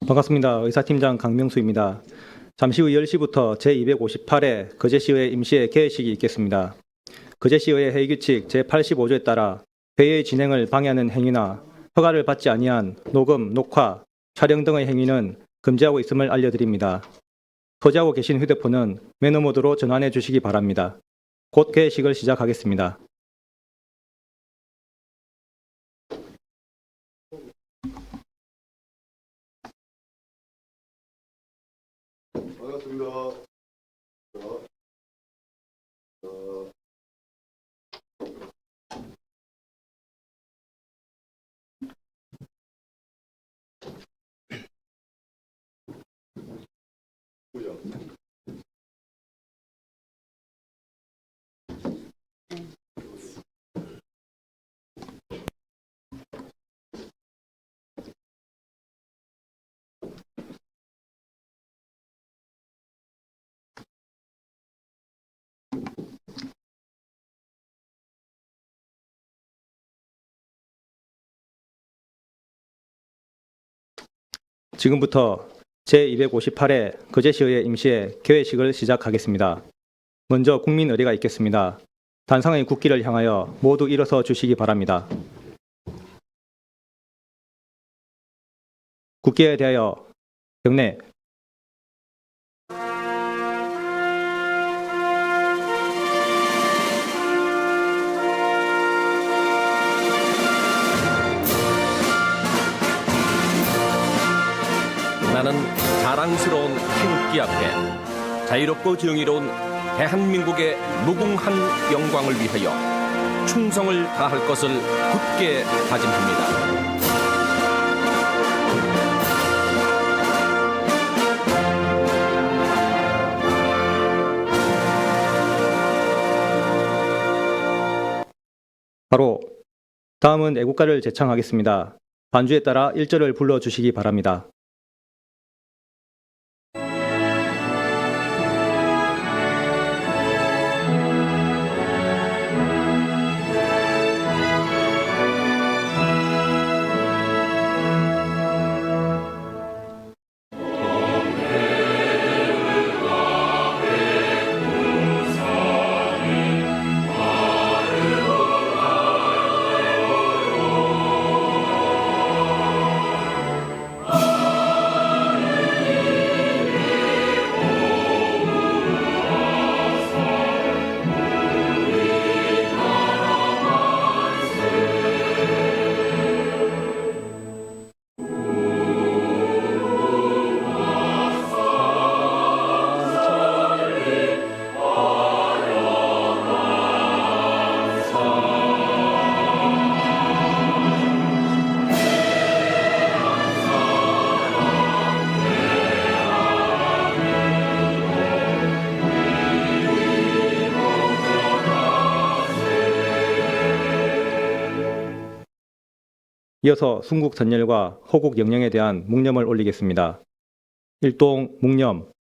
반갑습니다. 의사팀장 강명수입니다. 잠시 후 10시부터 제258회 거제시의회 임시회 개회식이 있겠습니다. 거제시의회 회의규칙 제85조에 따라 회의 진행을 방해하는 행위나 허가를 받지 아니한 녹음, 녹화, 촬영 등의 행위는 금지하고 있음을 알려드립니다. 소지하고 계신 휴대폰은 매너 모드로 전환해 주시기 바랍니다. 곧 개회식을 시작하겠습니다. 반갑습니다. 그죠? 지금부터 제258회 거제시의회 임시회 개회식을 시작하겠습니다. 먼저 국민 의례가 있겠습니다. 단상의 국기를 향하여 모두 일어서 주시기 바랍니다. 국기에 대하여 경례. 나는 자랑스러운 태극기 앞에 자유롭고 정의로운 대한민국의 무궁한 영광을 위하여 충성을 다할 것을 굳게 다짐합니다. 바로 다음은 애국가를 제창하겠습니다. 반주에 따라 1절을 불러주시기 바랍니다. 이어서 순국 선열과 호국 영령에 대한 묵념을 올리겠습니다. 일동 묵념.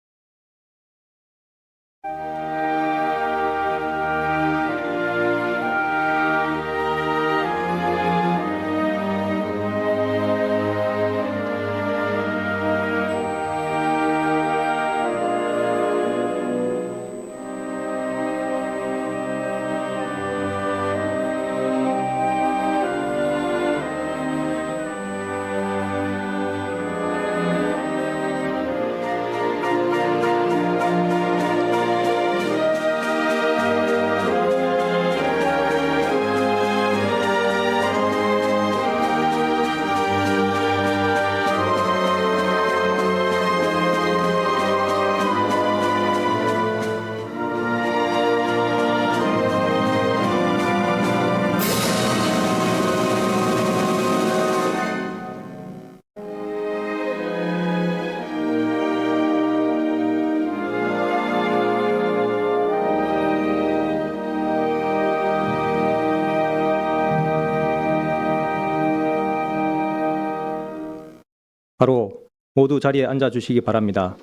바로 모두 자리에 앉아 주시기 바랍니다.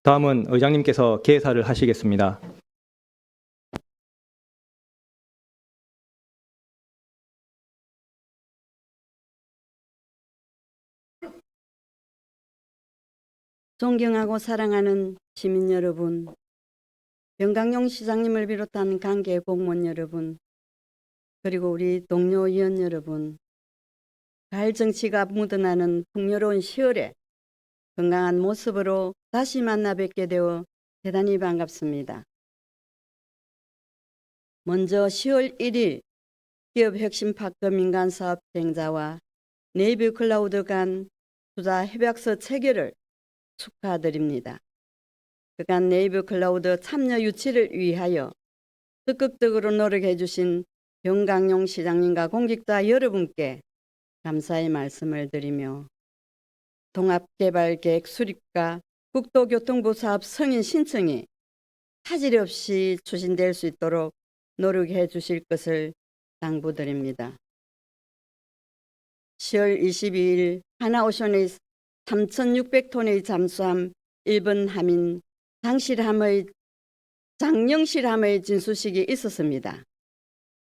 다음은 의장님께서 개사를 하시겠습니다. 존경하고 사랑하는 시민 여러분, 변강용 시장님을 비롯한 관계 공무원 여러분, 그리고 우리 동료 의원 여러분, 가을 정치가 묻어나는 풍요로운 10월에 건강한 모습으로 다시 만나 뵙게 되어 대단히 반갑습니다. 먼저 10월 1일 기업혁신파크 민간사업 수행자와 네이버 클라우드 간 투자 협약서 체결을 축하드립니다. 그간 네이버 클라우드 참여 유치를 위하여 적극적으로 노력해 주신 변강용 시장님과 공직자 여러분께 감사의 말씀을 드리며 통합개발계획 수립과 국토교통부 사업 승인 신청이 차질 없이 추진될 수 있도록 노력해 주실 것을 당부드립니다. 10월 22일 하나오션의 3,600톤의 잠수함 1번 함인 장영실함의 진수식이 있었습니다.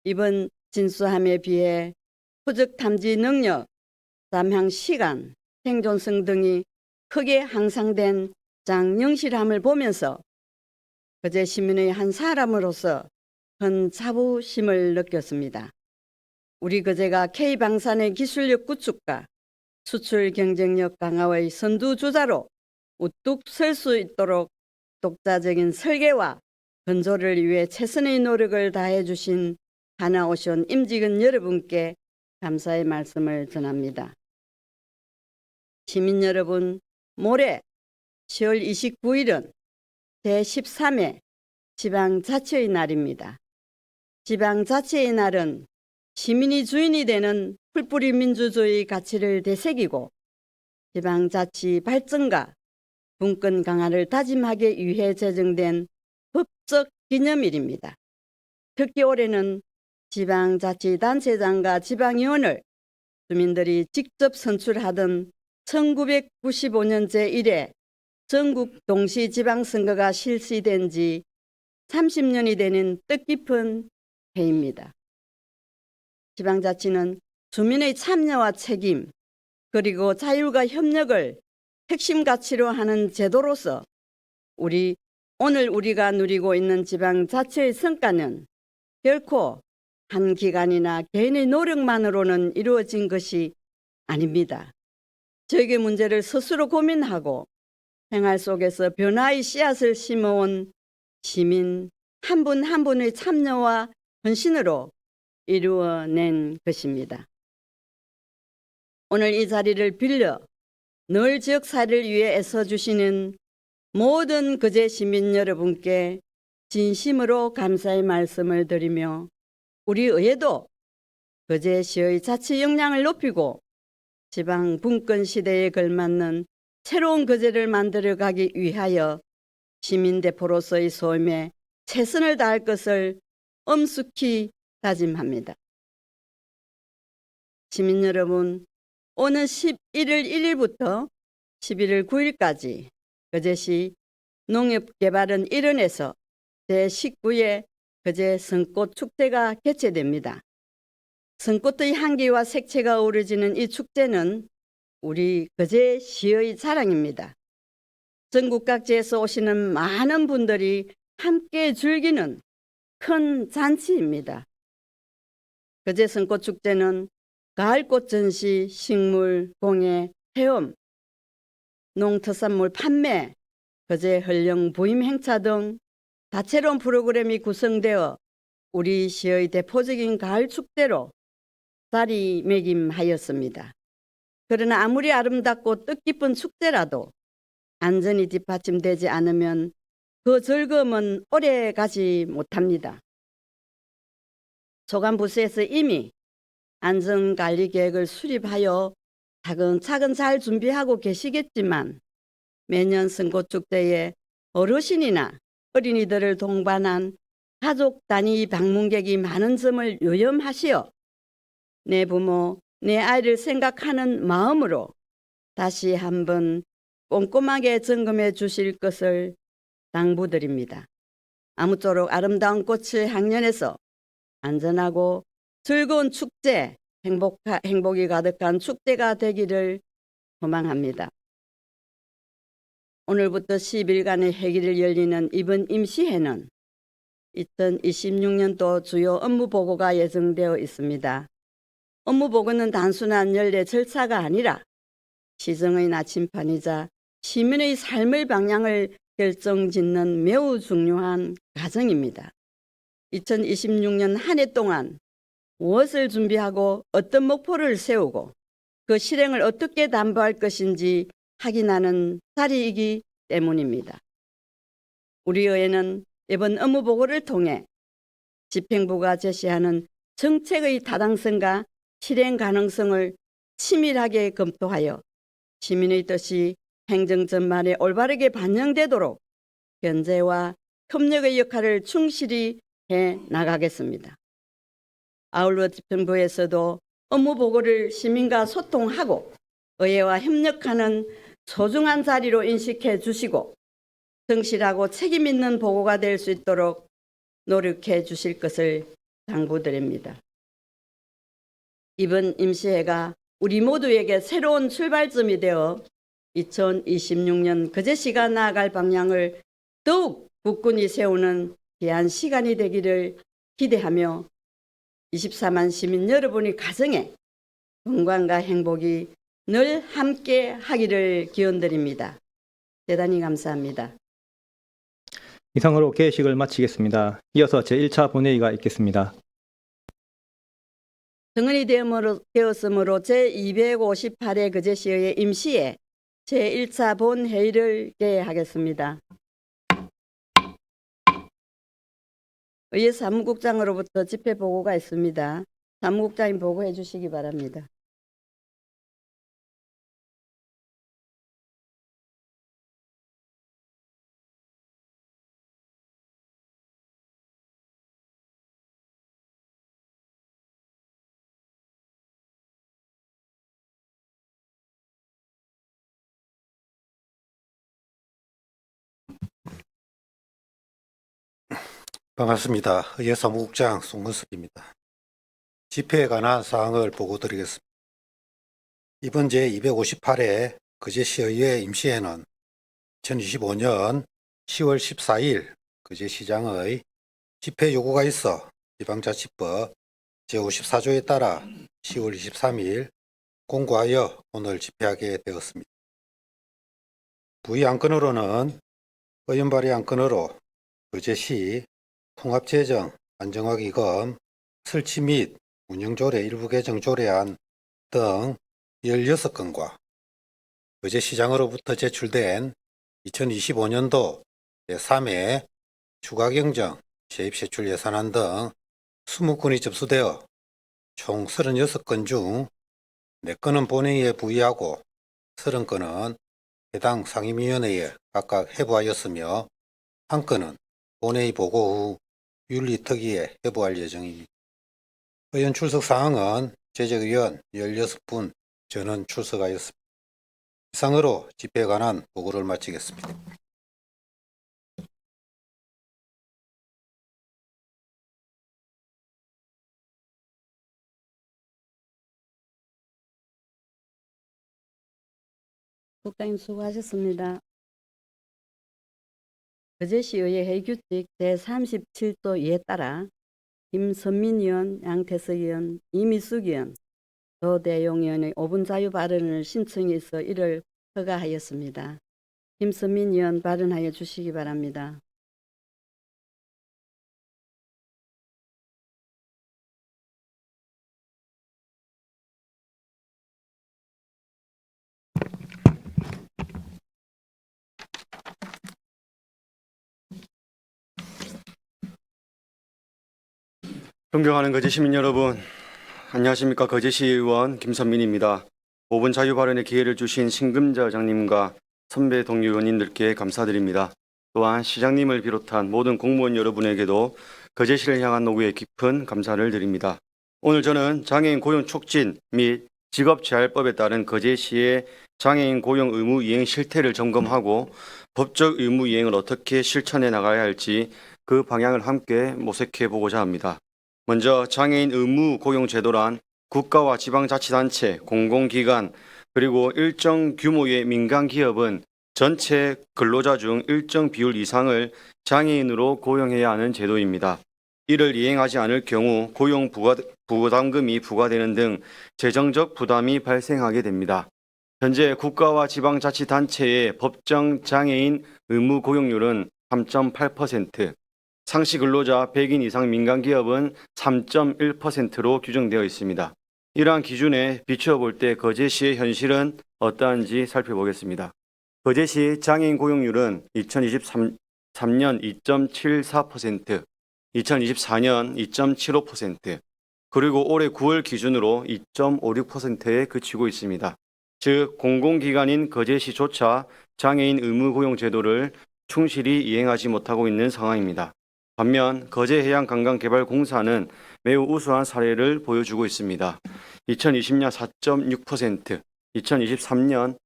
이번 진수함에 비해 표적 탐지 능력, 잠향 시간, 생존성 등이 크게 향상된 장영실함을 보면서 거제 시민의 한 사람으로서 큰 자부심을 느꼈습니다. 우리 거제가 K방산의 기술력 구축과 수출 경쟁력 강화의 선두주자로 우뚝 설 수 있도록 독자적인 설계와 건조를 위해 최선의 노력을 다해 주신 하나오션 임직원 여러분께 감사의 말씀을 전합니다. 시민 여러분, 모레 10월 29일은 제13회 지방자치의 날입니다. 지방자치의 날은 시민이 주인이 되는 풀뿌리 민주주의 가치를 되새기고 지방자치 발전과 분권 강화를 다짐하기 위해 제정된 법적 기념일입니다. 특히 올해는 지방자치단체장과 지방의원을 주민들이 직접 선출하던 1995년제 이래 전국 동시지방선거가 실시된 지 30년이 되는 뜻깊은 해입니다. 지방자치는 주민의 참여와 책임, 그리고 자율과 협력을 핵심 가치로 하는 제도로서 오늘 우리가 누리고 있는 지방자치의 성과는 결코 한 기관이나 개인의 노력만으로는 이루어진 것이 아닙니다. 저에게 문제를 스스로 고민하고 생활 속에서 변화의 씨앗을 심어온 시민 한 분 한 분의 참여와 헌신으로 이루어낸 것입니다. 오늘 이 자리를 빌려 늘 지역사회를 위해 애써주시는 모든 거제 시민 여러분께 진심으로 감사의 말씀을 드리며 우리 의회도 거제시의 자치 역량을 높이고 지방 분권 시대에 걸맞는 새로운 거제를 만들어가기 위하여 시민대표로서의 소임에 최선을 다할 것을 엄숙히 다짐합니다. 시민 여러분, 오는 11월 1일부터 11월 9일까지 거제시 농업개발원 일원에서 제19회 거제 성꽃축제가 개최됩니다. 성꽃의 향기와 색채가 어우러지는 이 축제는 우리 거제시의 자랑입니다. 전국 각지에서 오시는 많은 분들이 함께 즐기는 큰 잔치입니다. 거제 성꽃축제는 가을꽃 전시, 식물, 공예, 체험, 농특산물 판매, 거제 헌령 부임 행사 등 다채로운 프로그램이 구성되어 우리 시의 대표적인 가을 축제로 자리매김하였습니다. 그러나 아무리 아름답고 뜻깊은 축제라도 안전이 뒷받침되지 않으면 그 즐거움은 오래 가지 못합니다. 소관부서에서 이미 안전관리 계획을 수립하여 차근차근 잘 준비하고 계시겠지만 매년 성꽃축제에 어르신이나 어린이들을 동반한 가족 단위 방문객이 많은 점을 유념하시어 내 부모, 내 아이를 생각하는 마음으로 다시 한번 꼼꼼하게 점검해 주실 것을 당부드립니다. 아무쪼록 아름다운 꽃을 향연해서 안전하고 즐거운 축제, 행복이 가득한 축제가 되기를 소망합니다. 오늘부터 10일간의 회기를 열리는 이번 임시회는 2026년도 주요 업무 보고가 예정되어 있습니다. 업무 보고는 단순한 연례 절차가 아니라 시정의 나침판이자 시민의 삶의 방향을 결정짓는 매우 중요한 과정입니다. 2026년 한 해 동안 무엇을 준비하고 어떤 목표를 세우고 그 실행을 어떻게 담보할 것인지 확인하는 자리이기 때문입니다. 우리 의회는 이번 업무 보고를 통해 집행부가 제시하는 정책의 타당성과 실행 가능성을 치밀하게 검토하여 시민의 뜻이 행정 전반에 올바르게 반영되도록 견제와 협력의 역할을 충실히 해 나가겠습니다. 아울러 집행부에서도 업무 보고를 시민과 소통하고 의회와 협력하는 소중한 자리로 인식해 주시고 성실하고 책임 있는 보고가 될 수 있도록 노력해 주실 것을 당부드립니다. 이번 임시회가 우리 모두에게 새로운 출발점이 되어 2026년 거제시가 나아갈 방향을 더욱 굳건히 세우는 귀한 시간이 되기를 기대하며 24만 시민 여러분의 가정에 건강과 행복이 늘 함께 하기를 기원드립니다. 대단히 감사합니다. 이상으로 개회식을 마치겠습니다. 이어서 제1차 본회의가 있겠습니다. 정언이 되었으므로 제258회 거제시의 임시회 제1차 본회의를 개회하겠습니다. 의회 사무국장으로부터 집회 보고가 있습니다. 사무국장님 보고해 주시기 바랍니다. 반갑습니다. 의회 사무국장 송건섭입니다. 집회에 관한 사항을 보고드리겠습니다. 이번 제258회 거제시의회 임시회는 2025년 10월 14일 거제시장의 집회 요구가 있어 지방자치법 제54조에 따라 10월 23일 공고하여 오늘 집회하게 되었습니다. 부의 안건으로는 의원 발의 안건으로 거제시 통합재정 안정화기금 설치 및 운영조례 일부 개정 조례안 등 16건과 거제시장으로부터 제출된 2025년도 제3회 추가경정 세입세출 예산안 등 20건이 접수되어 총 36건 중 4건은 본회의에 부의하고 30건은 해당 상임위원회에 각각 회부하였으며 1건은 본회의 보고 후 윤리특위에 회부할 예정입니다. 의원 출석 사항은 제적의원 16분 전원 출석하였습니다. 이상으로 집회에 관한 보고를 마치겠습니다. 국장님 수고하셨습니다. 거제시의회 회규칙 제37조 2에 따라 김선민 의원, 양태석 의원, 이미숙 의원, 조대용 의원의 5분 자유 발언을 신청해 있어 이를 허가하였습니다. 김선민 의원 발언하여 주시기 바랍니다. 존경하는 거제 시민 여러분, 안녕하십니까. 거제시 의원 김선민입니다. 5분 자유 발언의 기회를 주신 신금자 의장님과 선배 동료 의원님들께 감사드립니다. 또한 시장님을 비롯한 모든 공무원 여러분에게도 거제시를 향한 노고에 깊은 감사를 드립니다. 오늘 저는 장애인 고용 촉진 및 직업재활법에 따른 거제시의 장애인 고용 의무 이행 실태를 점검하고 법적 의무 이행을 어떻게 실천해 나가야 할지 그 방향을 함께 모색해 보고자 합니다. 먼저 장애인 의무 고용 제도란 국가와 지방자치단체, 공공기관 그리고 일정 규모의 민간기업은 전체 근로자 중 일정 비율 이상을 장애인으로 고용해야 하는 제도입니다. 이를 이행하지 않을 경우 고용 부담금이 부과되는 등 재정적 부담이 발생하게 됩니다. 현재 국가와 지방자치단체의 법정 장애인 의무 고용률은 3.8%, 상시 근로자 100인 이상 민간기업은 3.1%로 규정되어 있습니다. 이러한 기준에 비추어 볼 때 거제시의 현실은 어떠한지 살펴보겠습니다. 거제시 장애인 고용률은 2023년 2.74%, 2024년 2.75%, 그리고 올해 9월 기준으로 2.56%에 그치고 있습니다. 즉 공공기관인 거제시조차 장애인 의무 고용 제도를 충실히 이행하지 못하고 있는 상황입니다. 반면 거제해양관광개발공사는 매우 우수한 사례를 보여주고 있습니다. 2020년 4.6%, 2023년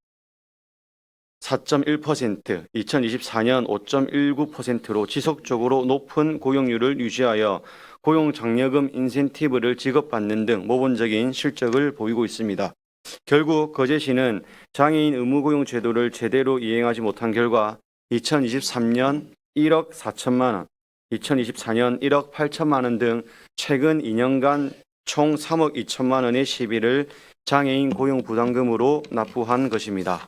4.1%, 2024년 5.19%로 지속적으로 높은 고용률을 유지하여 고용장려금 인센티브를 지급받는 등 모범적인 실적을 보이고 있습니다. 결국 거제시는 장애인 의무고용 제도를 제대로 이행하지 못한 결과 2023년 1억 4천만 원, 2024년 1억 8천만 원 등 최근 2년간 총 3억 2천만 원의 시비를 장애인 고용 부담금으로 납부한 것입니다.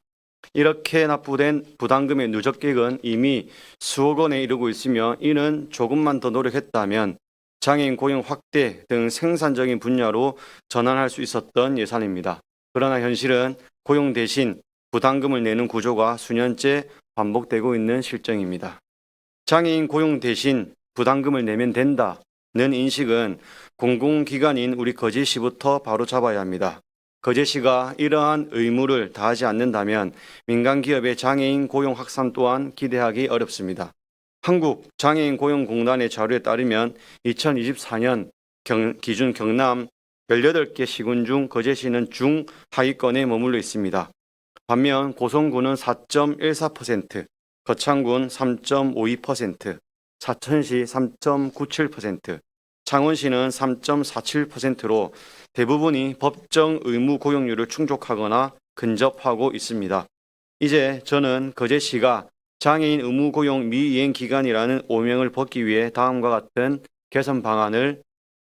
이렇게 납부된 부담금의 누적액은 이미 수억 원에 이르고 있으며 이는 조금만 더 노력했다면 장애인 고용 확대 등 생산적인 분야로 전환할 수 있었던 예산입니다. 그러나 현실은 고용 대신 부담금을 내는 구조가 수년째 반복되고 있는 실정입니다. 장애인 고용 대신 부담금을 내면 된다는 인식은 공공기관인 우리 거제시부터 바로 잡아야 합니다. 거제시가 이러한 의무를 다하지 않는다면 민간기업의 장애인 고용 확산 또한 기대하기 어렵습니다. 한국장애인고용공단의 자료에 따르면 2024년 기준 경남 18개 시군 중 거제시는 중하위권에 머물러 있습니다. 반면 고성군은 4.14%, 거창군 3.52%, 사천시 3.97%, 창원시는 3.47%로 대부분이 법정 의무 고용률을 충족하거나 근접하고 있습니다. 이제 저는 거제시가 장애인 의무 고용 미이행 기관이라는 오명을 벗기 위해 다음과 같은 개선 방안을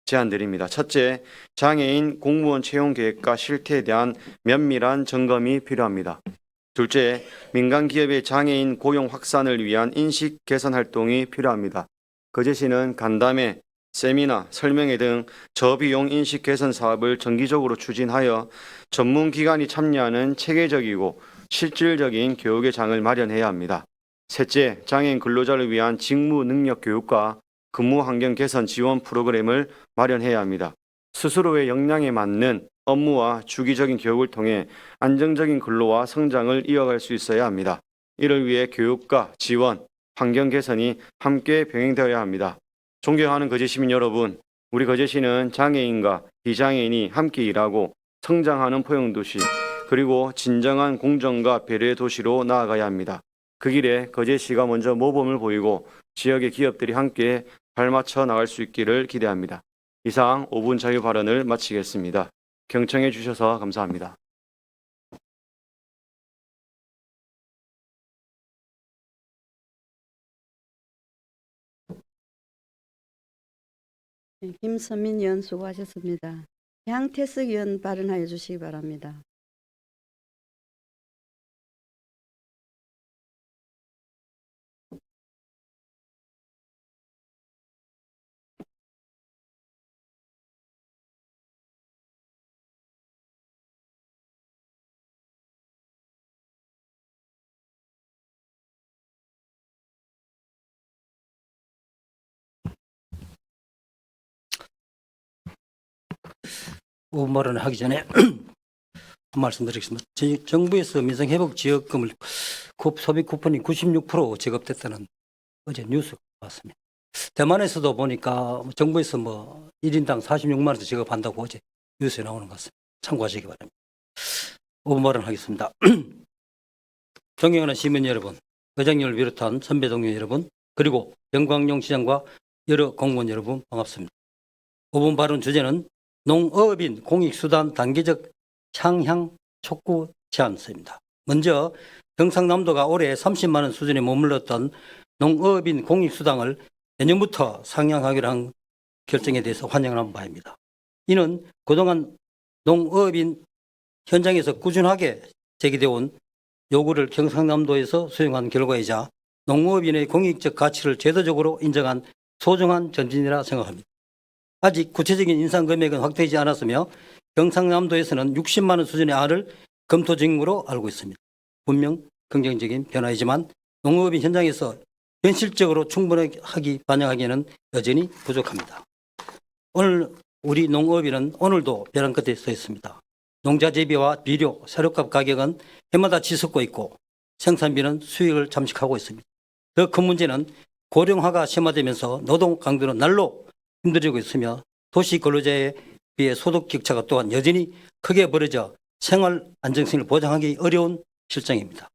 제안드립니다. 첫째, 장애인 공무원 채용 계획과 실태에 대한 면밀한 점검이 필요합니다. 둘째, 민간 기업의 장애인 고용 확산을 위한 인식 개선 활동이 필요합니다. 거제시는 간담회, 세미나, 설명회 등 저비용 인식 개선 사업을 정기적으로 추진하여 전문기관이 참여하는 체계적이고 실질적인 교육의 장을 마련해야 합니다. 셋째, 장애인 근로자를 위한 직무 능력 교육과 근무 환경 개선 지원 프로그램을 마련해야 합니다. 스스로의 역량에 맞는 업무와 주기적인 교육을 통해 안정적인 근로와 성장을 이어갈 수 있어야 합니다. 이를 위해 교육과 지원, 환경 개선이 함께 병행되어야 합니다. 존경하는 거제시민 여러분, 우리 거제시는 장애인과 비장애인이 함께 일하고 성장하는 포용도시, 그리고 진정한 공정과 배려의 도시로 나아가야 합니다. 그 길에 거제시가 먼저 모범을 보이고 지역의 기업들이 함께 발맞춰 나갈 수 있기를 기대합니다. 이상 5분 자유 발언을 마치겠습니다. 경청해 주셔서 감사합니다. 네, 김선민 의원 수고하셨습니다. 양태석 의원 발언하여 주시기 바랍니다. 말을 하기 전에 한 말씀 드리겠습니다. 정부에서 민생회복지원금을 소비 쿠폰이 96% 지급됐다는 어제 뉴스가 왔습니다. 대만에서도 보니까 정부에서 1인당 46만 원도 지급한다고 어제 뉴스에 나오는 것 같습니다. 참고하시기 바랍니다. 5분 발언하겠습니다. 존경하는 시민 여러분, 의장님을 비롯한 선배 동료 여러분, 그리고 영광용 시장과 여러 공무원 여러분 반갑습니다. 5분 발언 주제는 농업인 공익수단 단계적 향상 촉구 제안서입니다. 먼저 경상남도가 올해 30만 원 수준에 머물렀던 농업인 공익수당을 내년부터 상향하기로 한 결정에 대해서 환영하는 바입니다. 이는 그동안 농업인 현장에서 꾸준하게 제기되어 온 요구를 경상남도에서 수용한 결과이자 농업인의 공익적 가치를 제도적으로 인정한 소중한 전진이라 생각합니다. 아직 구체적인 인상 금액은 확대되지 않았으며 경상남도에서는 60만 원 수준의 안을 검토 중으로 알고 있습니다. 분명 긍정적인 변화이지만 농업인 현장에서 현실적으로 충분하게 반영하기에는 여전히 부족합니다. 오늘 우리 농업인은 오늘도 벼랑 끝에 서 있습니다. 농자 재배와 비료, 사료값 가격은 해마다 치솟고 있고 생산비는 수익을 잠식하고 있습니다. 더 큰 문제는 고령화가 심화되면서 노동 강도는 날로 힘들어지고 있으며 도시 근로자에 비해 소득 격차가 또한 여전히 크게 벌어져 생활 안정성을 보장하기 어려운 실정입니다.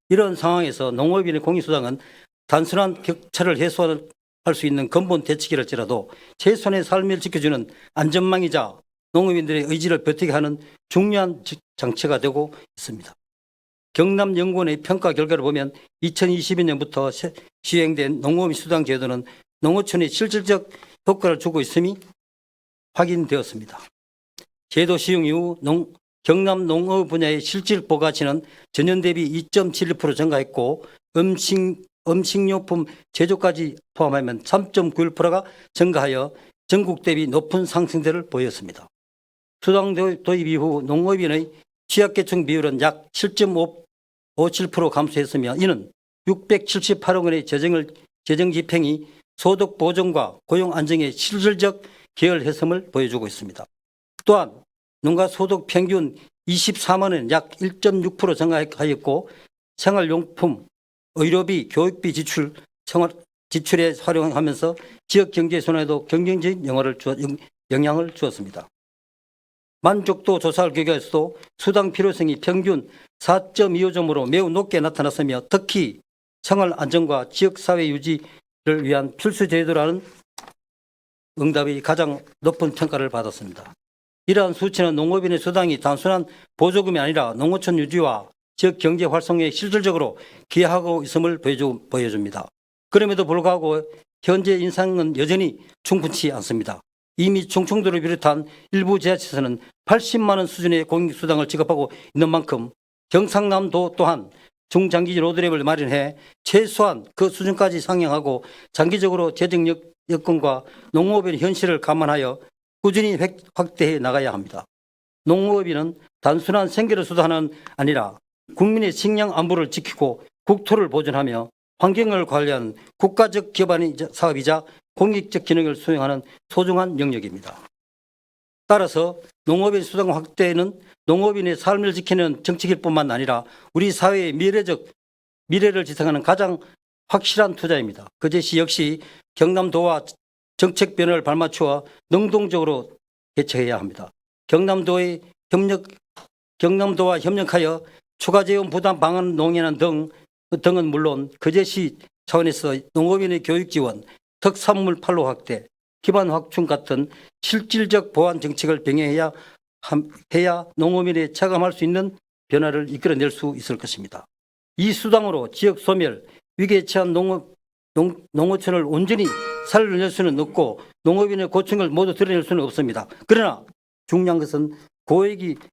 이런 상황에서 농업인의 공익수당은 단순한 격차를 해소할 수 있는 근본 대책이랄지라도 최소한의 삶을 지켜주는 안전망이자 농업인들의 의지를 버티게 하는 중요한 장치가 되고 있습니다. 경남연구원의 평가 결과를 보면 2022년부터 시행된 농업인 수당 제도는 농어촌에 실질적 효과를 주고 있음이 확인되었습니다. 제도 시행 이후 경남 농업 분야의 실질 부가치는 전년 대비 2.71% 증가했고 음식료품 제조까지 포함하면 3.91%가 증가하여 전국 대비 높은 상승세를 보였습니다. 수당 도입 이후 농업인의 취약계층 비율은 약 7.57% 감소했으며 이는 678억 원의 재정 집행이 소득 보존과 고용 안정에 실질적 기여했음을 보여주고 있습니다. 또한 농가 소득 평균 24만 원 약 1.6% 증가하였고 생활용품, 의료비, 교육비 지출에 활용하면서 지역 경제 순환에도 긍정적인 영향을 주었습니다. 만족도 조사를 결과에서도 수당 필요성이 평균 4.25점으로 매우 높게 나타났으며 특히 생활 안정과 지역사회 유지를 위한 필수 제도라는 응답이 가장 높은 평가를 받았습니다. 이러한 수치는 농업인의 수당이 단순한 보조금이 아니라 농어촌 유지와 지역 경제 활성화에 실질적으로 기여하고 있음을 보여줍니다. 그럼에도 불구하고 현재 인상은 여전히 충분치 않습니다. 이미 충청도를 비롯한 일부 지자체에서는 80만 원 수준의 공익수당을 지급하고 있는 만큼 경상남도 또한 중장기 로드맵을 마련해 최소한 그 수준까지 상향하고 장기적으로 재정 여건과 농업인의 현실을 감안하여 꾸준히 확대해 나가야 합니다. 농업인은 단순한 생계를 수단은 아니라 국민의 식량 안보를 지키고 국토를 보존하며 환경을 관리하는 국가적 기반 사업이자 공익적 기능을 수행하는 소중한 영역입니다. 따라서 농업인 수당 확대는 농업인의 삶을 지키는 정책일 뿐만 아니라 우리 사회의 미래를 지탱하는 가장 확실한 투자입니다. 그것이 역시 경남도와 정책 변화를 발맞추어 능동적으로 대처해야 합니다. 경남도와 협력하여 추가 재원 부담 방안 농해난 등은 물론 거제시 차원에서 농업인의 교육 지원, 특산물 판로 확대, 기반 확충 같은 실질적 보완 정책을 병행해야 농업인이 체감할 수 있는 변화를 이끌어낼 수 있을 것입니다. 이 수당으로 지역 소멸, 위기에 처한 농어촌을 온전히 살려낼 수는 없고 농업인의 고충을 모두 드러낼 수는 없습니다. 그러나 중요한 것은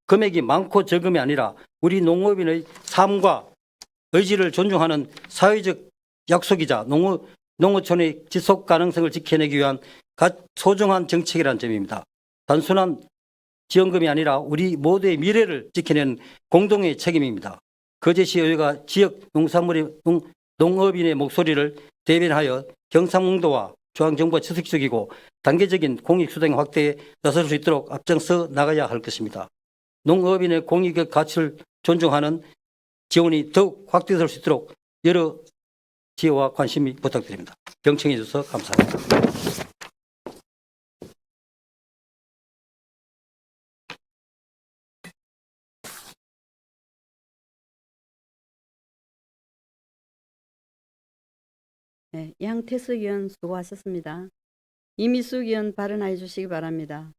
금액이 많고 적음이 아니라 우리 농업인의 삶과 의지를 존중하는 사회적 약속이자 농어촌의 지속 가능성을 지켜내기 위한 소중한 정책이라는 점입니다. 단순한 지원금이 아니라 우리 모두의 미래를 지켜내는 공동의 책임입니다. 거제시의회가 지역 농업인의 목소리를 대변하여 경상북도와 중앙정부가 지속적이고 단계적인 공익수당 확대에 나설 수 있도록 앞장서 나가야 할 것입니다. 농업인의 공익의 가치를 존중하는 지원이 더욱 확대될 수 있도록 여러 지혜와 관심이 부탁드립니다. 경청해 주셔서 감사합니다. 네, 양태수 의원 수고하셨습니다. 이미숙 의원 발언해 주시기 바랍니다.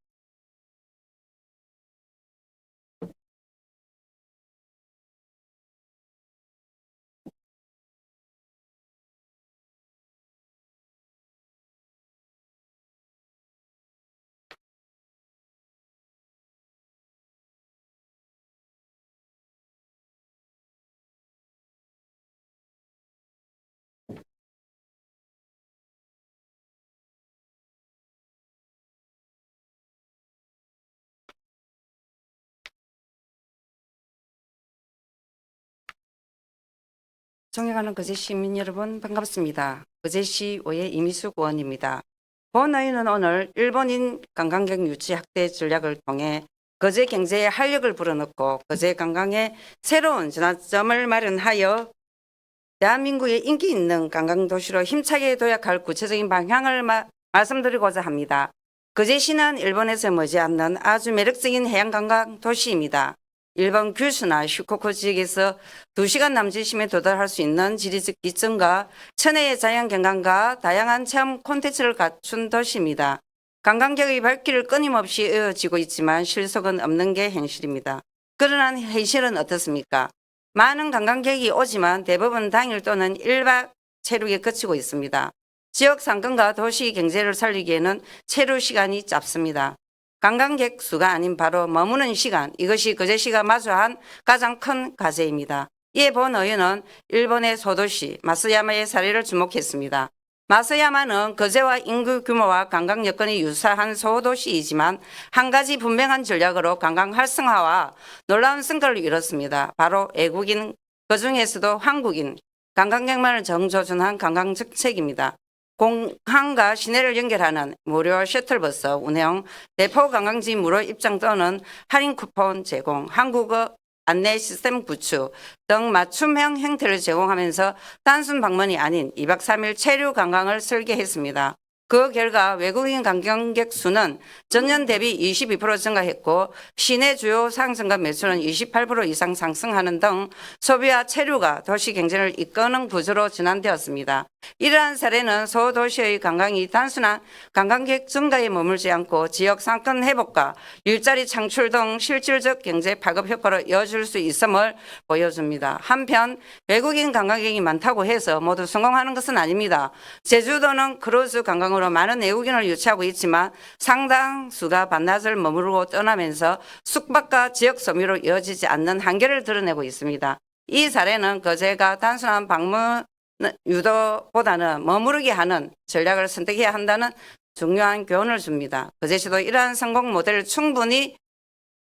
존경하는 거제 시민 여러분 반갑습니다. 거제시의회 이미숙 의원입니다. 본의회는 오늘 일본인 관광객 유치 확대 전략을 통해 거제 경제에 활력을 불어넣고 거제 관광의 새로운 전환점을 마련하여 대한민국의 인기 있는 관광도시로 힘차게 도약할 구체적인 방향을 말씀드리고자 합니다. 거제시는 일본에서 머지않는 아주 매력적인 해양관광 도시입니다. 일본 규슈나 슈코쿠 지역에서 2시간 남짓이면 도달할 수 있는 지리적 기점과 천혜의 자연경관과 다양한 체험 콘텐츠를 갖춘 도시입니다. 관광객의 발길을 끊임없이 이어지고 있지만 실속은 없는 게 현실입니다. 그러나 현실은 어떻습니까? 많은 관광객이 오지만 대부분 당일 또는 1박 체류에 그치고 있습니다. 지역 상권과 도시 경제를 살리기에는 체류 시간이 짧습니다. 관광객 수가 아닌 바로 머무는 시간, 이것이 거제시가 마주한 가장 큰 과제입니다. 이에 본의회는 일본의 소도시 마쓰야마의 사례를 주목했습니다. 마쓰야마는 거제와 인구 규모와 관광 여건이 유사한 소도시이지만 한 가지 분명한 전략으로 관광 활성화와 놀라운 성과를 이뤘습니다. 바로 외국인, 그중에서도 한국인 관광객만을 정조준한 관광 정책입니다. 공항과 시내를 연결하는 무료 셔틀버스 운영, 대포 관광지 무료 입장 또는 할인 쿠폰 제공, 한국어 안내 시스템 구축 등 맞춤형 형태를 제공하면서 단순 방문이 아닌 2박 3일 체류 관광을 설계했습니다. 그 결과 외국인 관광객 수는 전년 대비 22% 증가했고 시내 주요 상승과 매출은 28% 이상 상승하는 등 소비와 체류가 도시 경제를 이끄는 구조로 전환되었습니다. 이러한 사례는 소도시의 관광이 단순한 관광객 증가에 머물지 않고 지역 상권 회복과 일자리 창출 등 실질적 경제 파급 효과로 이어질 수 있음을 보여줍니다. 한편 외국인 관광객이 많다고 해서 모두 성공하는 것은 아닙니다. 제주도는 크루즈 관광으로 많은 외국인을 유치하고 있지만 상당수가 반나절 머무르고 떠나면서 숙박과 지역 소비로 이어지지 않는 한계를 드러내고 있습니다. 이 사례는 거제가 단순한 방문 유도보다는 머무르게 하는 전략을 선택해야 한다는 중요한 교훈을 줍니다. 거제시도 이러한 성공 모델을 충분히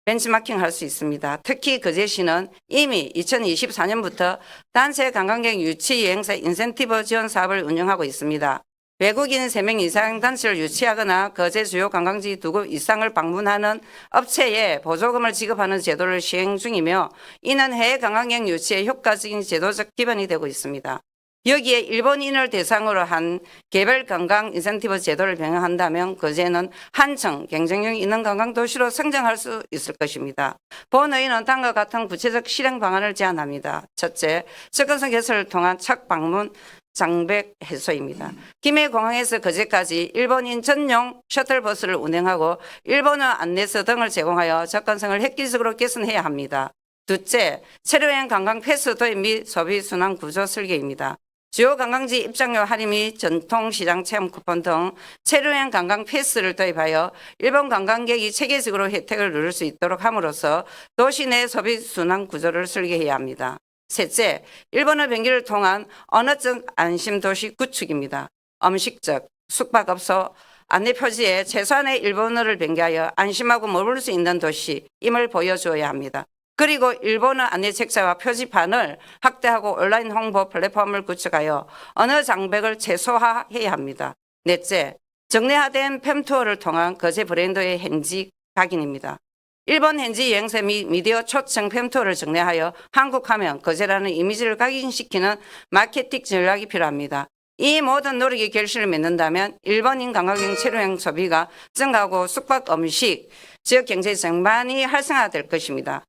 벤치마킹할 수 있습니다. 특히 거제시는 이미 2024년부터 단체 관광객 유치 여행사 인센티브 지원 사업을 운영하고 있습니다. 외국인 3명 이상 단체를 유치하거나 거제 주요 관광지 2곳 이상을 방문하는 업체에 보조금을 지급하는 제도를 시행 중이며 이는 해외 관광객 유치에 효과적인 제도적 기반이 되고 있습니다. 여기에 일본인을 대상으로 한 개별 관광 인센티브 제도를 병행한다면 거제는 한층 경쟁력 있는 관광 도시로 성장할 수 있을 것입니다. 본의회는 다음과 같은 구체적 실행 방안을 제안합니다. 첫째, 접근성 개설을 통한 첫 방문 장벽 해소입니다. 김해공항에서 거제까지 일본인 전용 셔틀버스를 운행하고 일본어 안내서 등을 제공하여 접근성을 획기적으로 개선해야 합니다. 둘째, 체류여행 관광 패스 도입 및 소비 순환 구조 설계입니다. 주요 관광지 입장료 할인 및 전통시장 체험 쿠폰 등 체류여행 관광 패스를 도입하여 일본 관광객이 체계적으로 혜택을 누릴 수 있도록 함으로써 도시 내 소비 순환 구조를 설계해야 합니다. 셋째, 일본어 변기를 통한 언어적 안심도시 구축입니다. 음식적, 숙박업소, 안내표지에 최소한의 일본어를 변기하여 안심하고 머물 수 있는 도시임을 보여주어야 합니다. 그리고 일본어 안내책자와 표지판을 확대하고 온라인 홍보 플랫폼을 구축하여 언어 장벽을 최소화해야 합니다. 넷째, 정례화된 팸투어를 통한 거제 브랜드의 현지 각인입니다. 일본 현지 여행사 및 미디어 초청 팸투어를 정례하여 한국하면 거제라는 이미지를 각인시키는 마케팅 전략이 필요합니다. 이 모든 노력이 결실을 맺는다면 일본인 관광객 체류여행 소비가 증가하고 숙박, 음식, 지역 경제 전반이 활성화될 것입니다.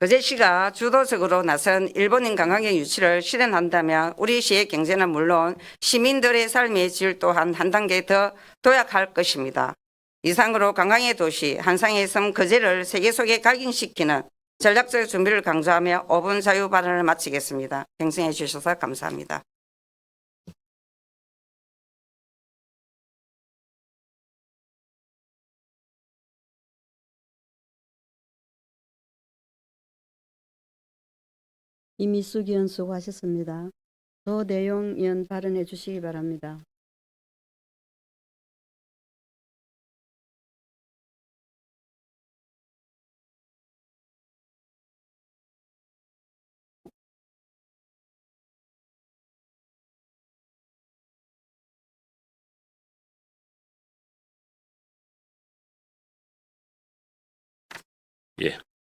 거제시가 주도적으로 나선 일본인 관광객 유치를 실현한다면 우리 시의 경제는 물론 시민들의 삶의 질 또한 한 단계 더 도약할 것입니다. 이상으로 관광의 도시 한상의 섬 거제를 세계 속에 각인시키는 전략적 준비를 강조하며 5분 자유 발언을 마치겠습니다. 경청해 주셔서 감사합니다. 이미숙 의원 수고하셨습니다. 조내용 의원 발언해 주시기 바랍니다.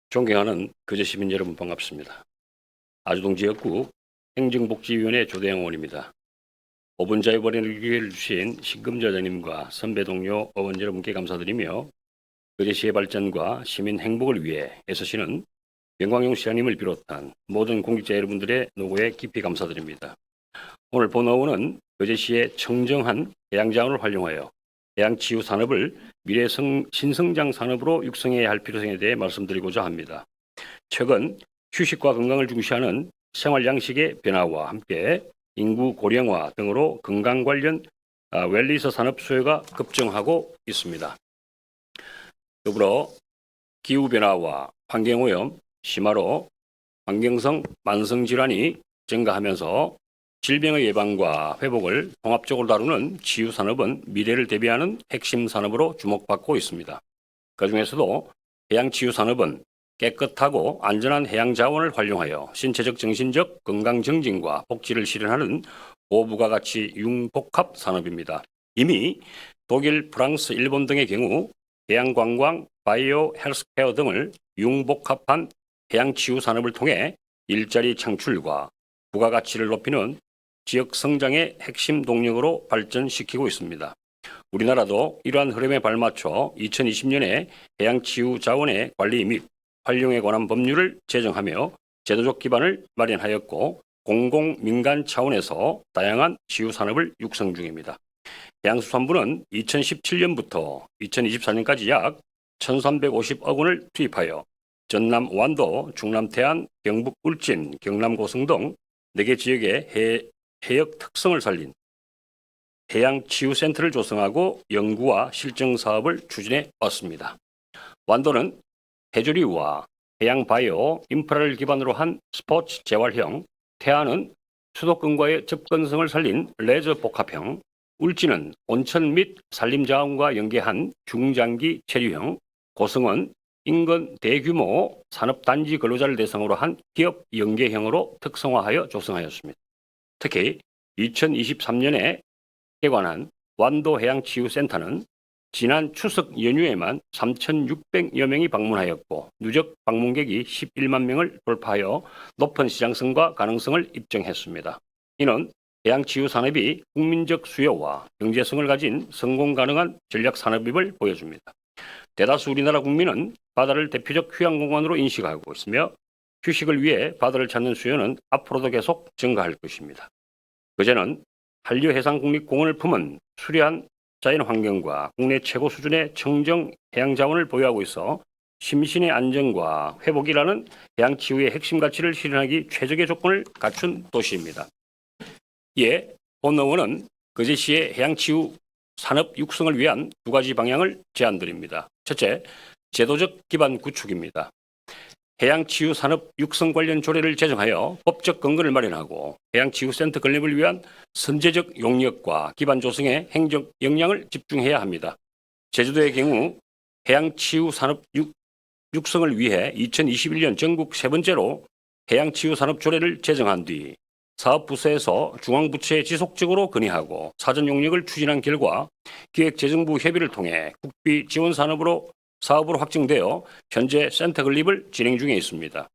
존경하는 거제 시민 여러분 반갑습니다. 아주동 지역구 행정복지위원회 조대영 의원입니다. 5분 자유발언의 기회를 주신 신금자 의장님과 선배 동료 의원 여러분께 감사드리며 거제시의 발전과 시민 행복을 위해 애쓰시는 영광용 시장님을 비롯한 모든 공직자 여러분들의 노고에 깊이 감사드립니다. 오늘 본 의원은 거제시의 청정한 해양자원을 활용하여 해양치유 산업을 미래 신성장 산업으로 육성해야 할 필요성에 대해 말씀드리고자 합니다. 최근 휴식과 건강을 중시하는 생활 양식의 변화와 함께 인구 고령화 등으로 건강 관련 웰니스 산업 수요가 급증하고 있습니다. 더불어 기후 변화와 환경 오염, 심화로 환경성 만성 질환이 증가하면서 질병의 예방과 회복을 통합적으로 다루는 치유 산업은 미래를 대비하는 핵심 산업으로 주목받고 있습니다. 그중에서도 해양 치유 산업은 깨끗하고 안전한 해양 자원을 활용하여 신체적, 정신적 건강 증진과 복지를 실현하는 고부가가치 융복합 산업입니다. 이미 독일, 프랑스, 일본 등의 경우 해양 관광, 바이오 헬스케어 등을 융복합한 해양 치유 산업을 통해 일자리 창출과 부가가치를 높이는 지역 성장의 핵심 동력으로 발전시키고 있습니다. 우리나라도 이러한 흐름에 발맞춰 2020년에 해양치유 자원의 관리 및 활용에 관한 법률을 제정하며 제도적 기반을 마련하였고 공공민간 차원에서 다양한 치유 산업을 육성 중입니다. 해양수산부는 2017년부터 2024년까지 약 1,350억 원을 투입하여 전남 완도, 충남 태안, 경북 울진, 경남 고성 등 4개 지역의 해역 특성을 살린 해양치유센터를 조성하고 연구와 실증 사업을 추진해 왔습니다. 완도는 해조류와 해양바이오 인프라를 기반으로 한 스포츠 재활형, 태안은 수도권과의 접근성을 살린 레저 복합형, 울진은 온천 및 산림자원과 연계한 중장기 체류형, 고성은 인근 대규모 산업단지 근로자를 대상으로 한 기업 연계형으로 특성화하여 조성하였습니다. 특히 2023년에 개관한 완도해양치유센터는 지난 추석 연휴에만 3,600여 명이 방문하였고 누적 방문객이 11만 명을 돌파하여 높은 시장성과 가능성을 입증했습니다. 이는 해양치유 산업이 국민적 수요와 경제성을 가진 성공 가능한 전략 산업임을 보여줍니다. 대다수 우리나라 국민은 바다를 대표적 휴양공간으로 인식하고 있으며 휴식을 위해 바다를 찾는 수요는 앞으로도 계속 증가할 것입니다. 거제는 한류해상국립공원을 품은 수려한 자연환경과 국내 최고 수준의 청정 해양자원을 보유하고 있어 심신의 안정과 회복이라는 해양치유의 핵심 가치를 실현하기 최적의 조건을 갖춘 도시입니다. 이에 본 의원은 거제시의 해양치유 산업 육성을 위한 2가지 방향을 제안드립니다. 첫째, 제도적 기반 구축입니다. 해양치유 산업 육성 관련 조례를 제정하여 법적 근거를 마련하고 해양치유센터 건립을 위한 선제적 용역과 기반 조성에 행정 역량을 집중해야 합니다. 제주도의 경우 해양치유 산업 육성을 위해 2021년 전국 3번째로 해양치유 산업 조례를 제정한 뒤 사업부서에서 중앙부처에 지속적으로 건의하고 사전 용역을 추진한 결과 기획재정부 협의를 통해 국비 지원 사업으로 확정되어 현재 센터 건립을 진행 중에 있습니다.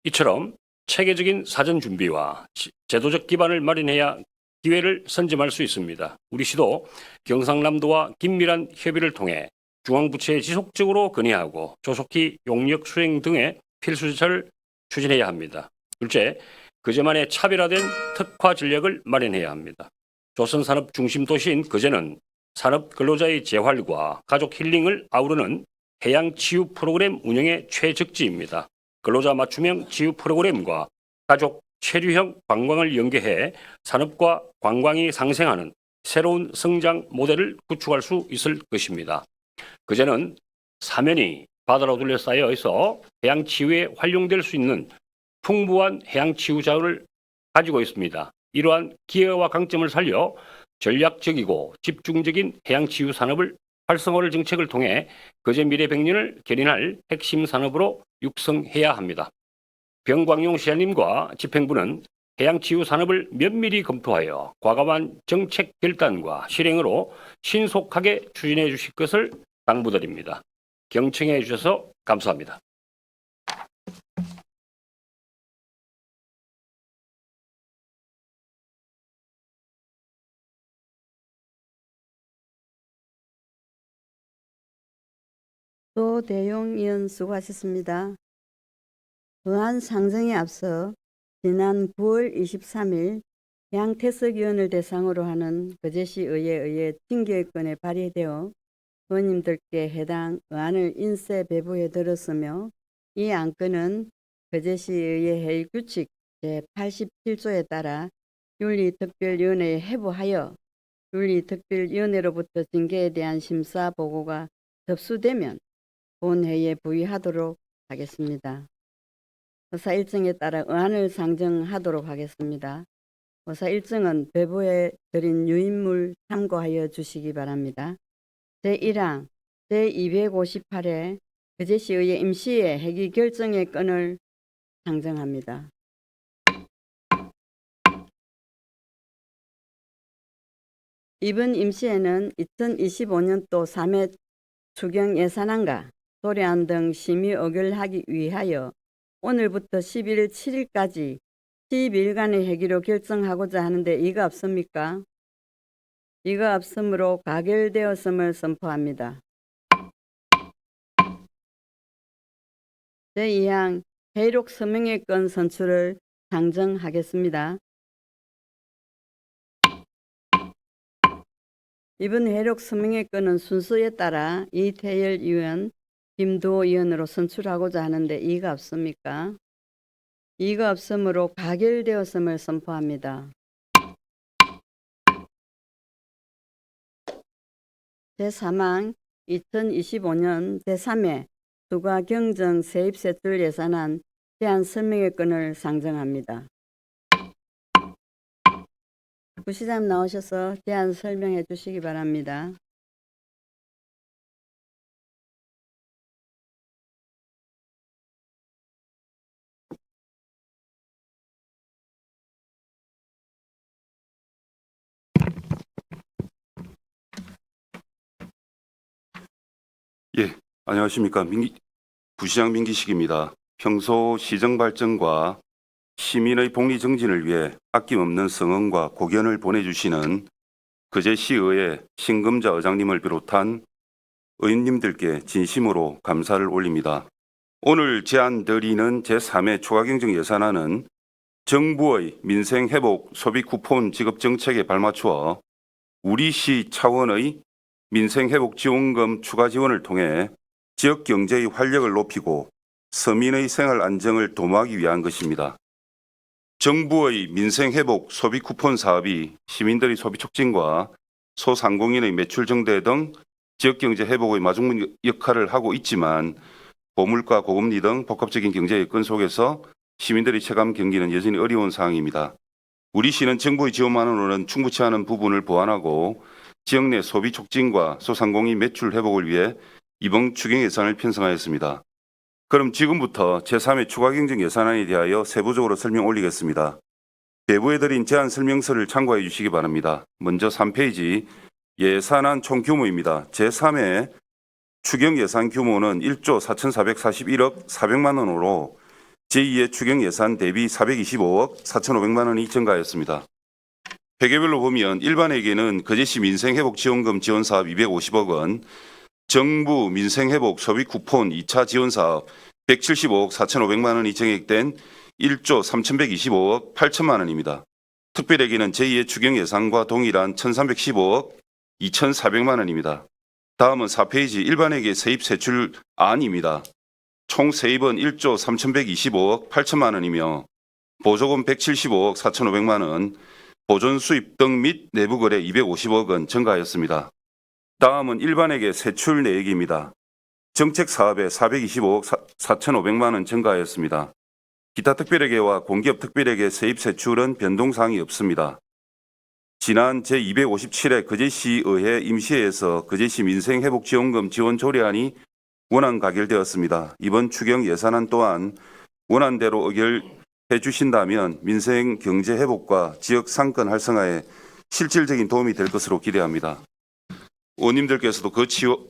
이처럼 체계적인 사전 준비와 제도적 기반을 마련해야 기회를 선점할 수 있습니다. 우리 시도 경상남도와 긴밀한 협의를 통해 중앙부처에 지속적으로 건의하고 조속히 용역 수행 등의 필수 절차를 추진해야 합니다. 둘째, 거제만의 차별화된 특화 전략을 마련해야 합니다. 조선산업 중심 도시인 거제는 산업 근로자의 재활과 가족 힐링을 아우르는 해양 치유 프로그램 운영의 최적지입니다. 근로자 맞춤형 치유 프로그램과 가족 체류형 관광을 연계해 산업과 관광이 상생하는 새로운 성장 모델을 구축할 수 있을 것입니다. 거제는 사면이 바다로 둘러싸여 있어 해양 치유에 활용될 수 있는 풍부한 해양 치유 자원을 가지고 있습니다. 이러한 기회와 강점을 살려 전략적이고 집중적인 해양치유 산업을 활성화를 정책을 통해 거제 미래 100년을 견인할 핵심 산업으로 육성해야 합니다. 병광용 시장님과 집행부는 해양치유 산업을 면밀히 검토하여 과감한 정책 결단과 실행으로 신속하게 추진해 주실 것을 당부드립니다. 경청해 주셔서 감사합니다. 조대용 의원 수고하셨습니다. 의안 상정에 앞서 지난 9월 23일 양태석 의원을 대상으로 하는 거제시 의회에 의해 징계권에 발의되어 의원님들께 해당 의안을 인쇄 배부해 드렸으며 이 안건은 거제시의회 회의 규칙 제87조에 따라 윤리특별위원회에 회부하여 윤리특별위원회로부터 징계에 대한 심사 보고가 접수되면 본회의에 부의하도록 하겠습니다. 의사 일정에 따라 의안을 상정하도록 하겠습니다. 의사 일정은 배부해 드린 유인물 참고하여 주시기 바랍니다. 제1항 제258회 거제시의회 임시회 회기 결정의 건을 상정합니다. 이번 임시회는 2025년도 3회 추경 예산안과 도래안 등 심의 의결하기 위하여 오늘부터 11일 7일까지 10일간의 회기로 결정하고자 하는데 이가 없습니까? 이가 없으므로 가결되었음을 선포합니다. 제2항 회의록 서명의 건 선출을 상정하겠습니다. 이번 회의록 서명의 건은 순서에 따라 이태열 의원, 김두호 의원으로 선출하고자 하는데 이의가 없습니까? 이의가 없으므로 가결되었음을 선포합니다. 제3항 2025년 제3회 수가경정 세입세출 예산안 제안 설명의 건을 상정합니다. 부시장님 나오셔서 제안 설명해 주시기 바랍니다. 예, 안녕하십니까. 부시장 민기식입니다. 평소 시정 발전과 시민의 복리 정진을 위해 아낌없는 성원과 고견을 보내주시는 거제시의회 신금자 의장님을 비롯한 의원님들께 진심으로 감사를 올립니다. 오늘 제안드리는 제3회 추가경정 예산안은 정부의 민생회복 소비 쿠폰 지급 정책에 발맞추어 우리시 차원의 민생회복 지원금 추가 지원을 통해 지역 경제의 활력을 높이고 서민의 생활 안정을 도모하기 위한 것입니다. 정부의 민생회복 소비 쿠폰 사업이 시민들의 소비 촉진과 소상공인의 매출 증대 등 지역 경제 회복의 마중 역할을 하고 있지만 고물가, 고금리 등 복합적인 경제 여건 속에서 시민들의 체감 경기는 여전히 어려운 상황입니다. 우리 시는 정부의 지원만으로는 충분치 않은 부분을 보완하고 지역 내 소비 촉진과 소상공인 매출 회복을 위해 이번 추경 예산을 편성하였습니다. 그럼 지금부터 제3회 추가경정 예산안에 대하여 세부적으로 설명 올리겠습니다. 배부해드린 제안 설명서를 참고해 주시기 바랍니다. 먼저 3페이지 예산안 총 규모입니다. 제3회 추경 예산 규모는 1조 4,441억 400만 원으로 제2회 추경 예산 대비 425억 4,500만 원이 증가하였습니다. 회계별로 보면 일반회계는 거제시 민생회복지원금 지원사업 250억 원, 정부 민생회복 소비 쿠폰 2차 지원사업 175억 4,500만 원이 증액된 1조 3,125억 8천만 원입니다. 특별회계는 제2회 추경 예산과 동일한 1,315억 2,400만 원입니다. 다음은 4페이지 일반회계 세입 세출안입니다. 총 세입은 1조 3,125억 8천만 원이며 보조금 175억 4,500만 원, 보존 수입 등 및 내부 거래 250억 원 증가하였습니다. 다음은 일반회계 세출 내역입니다. 정책 사업에 425억 4,500만 원 증가하였습니다. 기타 특별회계와 공기업 특별회계 세입 세출은 변동사항이 없습니다. 지난 제257회 거제시의회 임시회에서 거제시 민생회복지원금 지원 조례안이 원안 가결되었습니다. 이번 추경 예산안 또한 원안대로 의결해 주신다면 민생 경제 회복과 지역 상권 활성화에 실질적인 도움이 될 것으로 기대합니다. 의원님들께서도 그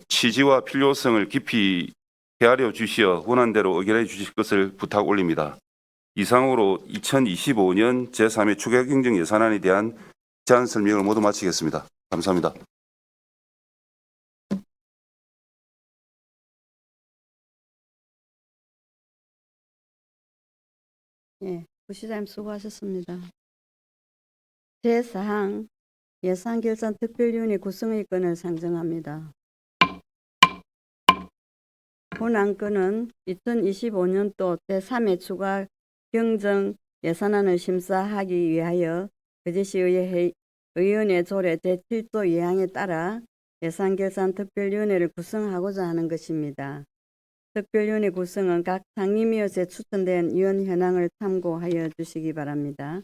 취지와 필요성을 깊이 헤아려 주시어 원안대로 의결해 주실 것을 부탁 올립니다. 이상으로 2025년 제3회 추가경정 예산안에 대한 제안 설명을 모두 마치겠습니다. 감사합니다. 예, 부시장님 수고하셨습니다. 제4항 예산결산 특별위원회 구성의 건을 상정합니다. 본 안건은 2025년도 제3회 추가 경정 예산안을 심사하기 위하여 거제시의회 의원회 조례 제7조 2항에 따라 예산결산 특별위원회를 구성하고자 하는 것입니다. 특별위원회 구성은 각 상임위원회에 추천된 위원 현황을 참고하여 주시기 바랍니다.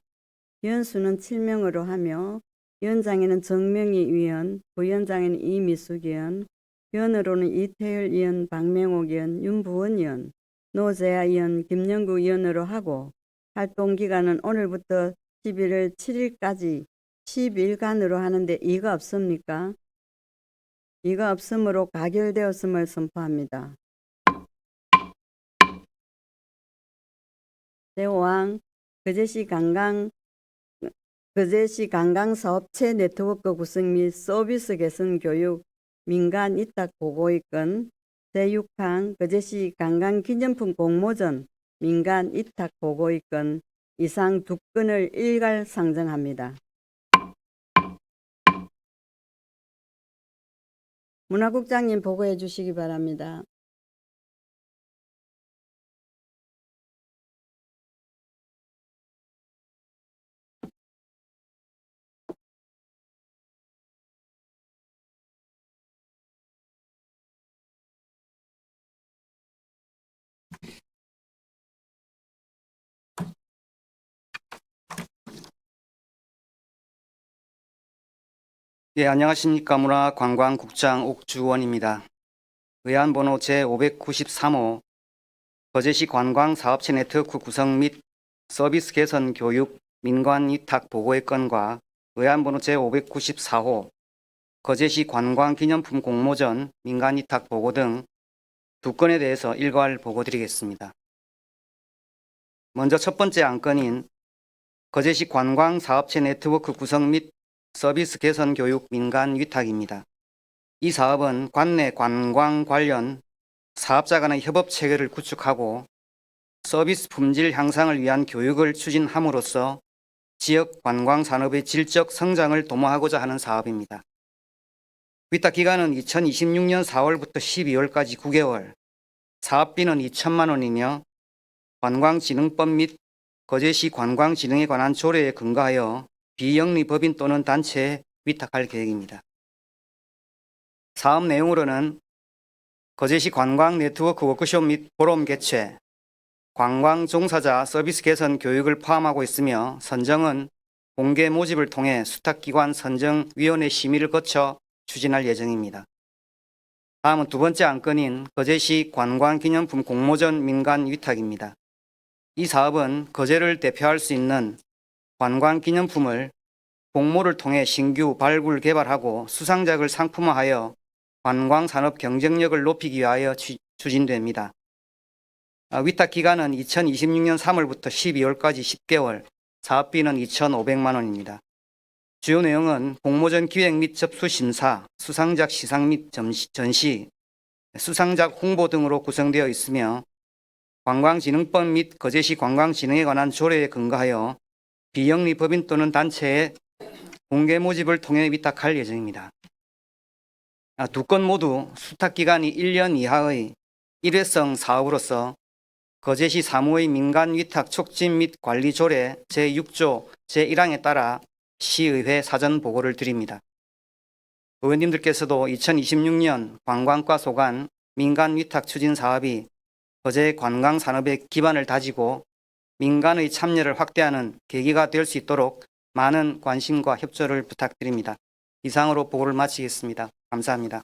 위원수는 7명으로 하며 위원장에는 정명희 위원, 부위원장에는 이미숙 위원, 위원으로는 이태율 위원, 박명옥 위원, 윤부원 위원, 노재하 위원, 김영구 위원으로 하고 활동기간은 오늘부터 11월 7일까지 10일간으로 하는데 이의가 없습니까? 이의가 없으므로 가결되었음을 선포합니다. 제5항 거제시 관광사업체 네트워크 구성 및 서비스 개선 교육 민간 위탁 보고의 건 제6항 거제시 관광기념품 공모전 민간 위탁 보고의 건 이상 두 건을 일괄 상정합니다. 문화국장님 보고해 주시기 바랍니다. 예, 안녕하십니까. 문화관광국장 옥주원입니다. 의안번호 제593호 거제시 관광사업체 네트워크 구성 및 서비스 개선 교육 민관 위탁 보고의 건과 의안번호 제594호 거제시 관광기념품 공모전 민간 위탁 보고 등 두 건에 대해서 일괄 보고드리겠습니다. 먼저 첫 번째 안건인 거제시 관광사업체 네트워크 구성 및 서비스 개선 교육 민간 위탁입니다. 이 사업은 관내 관광 관련 사업자 간의 협업 체계를 구축하고 서비스 품질 향상을 위한 교육을 추진함으로써 지역 관광 산업의 질적 성장을 도모하고자 하는 사업입니다. 위탁 기간은 2026년 4월부터 12월까지 9개월, 사업비는 2천만 원이며 관광진흥법 및 거제시 관광진흥에 관한 조례에 근거하여 비영리 법인 또는 단체에 위탁할 계획입니다. 사업 내용으로는 거제시 관광 네트워크 워크숍 및 포럼 개최, 관광 종사자 서비스 개선 교육을 포함하고 있으며 선정은 공개 모집을 통해 수탁기관 선정위원회 심의를 거쳐 추진할 예정입니다. 다음은 두 번째 안건인 거제시 관광기념품 공모전 민간 위탁입니다. 이 사업은 거제를 대표할 수 있는 관광기념품을 공모를 통해 신규 발굴 개발하고 수상작을 상품화하여 관광산업 경쟁력을 높이기 위하여 추진됩니다. 위탁 기간은 2026년 3월부터 12월까지 10개월, 사업비는 2,500만 원입니다. 주요 내용은 공모전 기획 및 접수 심사, 수상작 시상 및 전시, 수상작 홍보 등으로 구성되어 있으며 관광진흥법 및 거제시 관광진흥에 관한 조례에 근거하여 비영리 법인 또는 단체에 공개 모집을 통해 위탁할 예정입니다. 두 건 모두 수탁기간이 1년 이하의 일회성 사업으로서 거제시 사무의 민간 위탁 촉진 및 관리 조례 제6조 제1항에 따라 시의회 사전 보고를 드립니다. 의원님들께서도 2026년 관광과 소관 민간 위탁 추진 사업이 거제 관광 산업의 기반을 다지고 민간의 참여를 확대하는 계기가 될 수 있도록 많은 관심과 협조를 부탁드립니다. 이상으로 보고를 마치겠습니다. 감사합니다.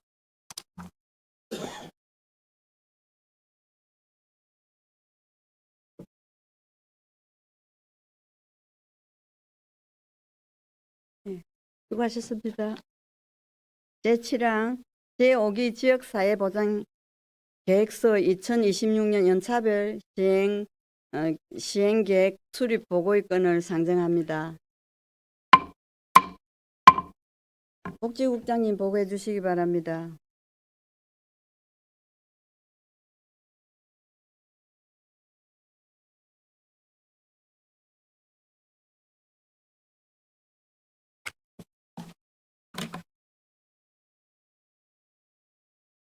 수고하셨습니다. 제7항 제5기 지역사회보장 계획서 2026년 연차별 시행계획 수립 보고의 건을 상정합니다. 복지국장님 보고해 주시기 바랍니다.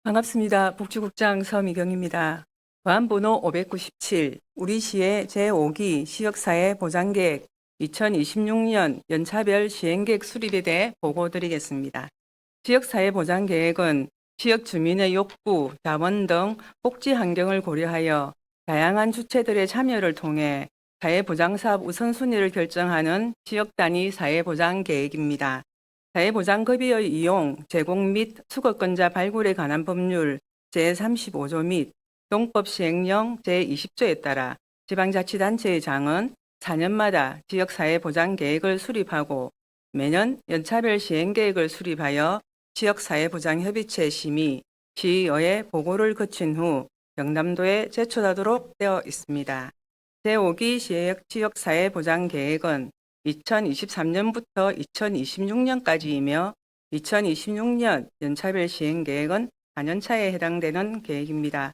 반갑습니다. 복지국장 서미경입니다. 과안번호 597 우리시의 제5기 지역사회 보장계획 2026년 연차별 시행계획 수립에 대해 보고드리겠습니다. 지역사회 보장계획은 지역 주민의 욕구, 자원 등 복지 환경을 고려하여 다양한 주체들의 참여를 통해 사회보장사업 우선순위를 결정하는 지역 단위 사회보장계획입니다. 사회보장급여의 이용, 제공 및 수거권자 발굴에 관한 법률 제35조 및 동법 시행령 제20조에 따라 지방자치단체의 장은 4년마다 지역사회보장계획을 수립하고 매년 연차별 시행계획을 수립하여 지역사회보장협의체 심의, 시의회에 보고를 거친 후 경남도에 제출하도록 되어 있습니다. 제5기 지역사회보장계획은 2023년부터 2026년까지이며 2026년 연차별 시행계획은 4년차에 해당되는 계획입니다.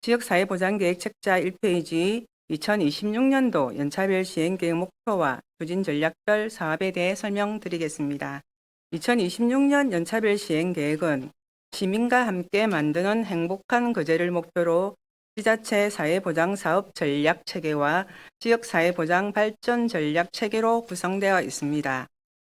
지역사회보장계획 책자 1페이지 2026년도 연차별 시행계획 목표와 추진전략별 사업에 대해 설명드리겠습니다. 2026년 연차별 시행계획은 시민과 함께 만드는 행복한 거제를 목표로 지자체 사회보장사업 전략체계와 지역사회보장 발전 전략체계로 구성되어 있습니다.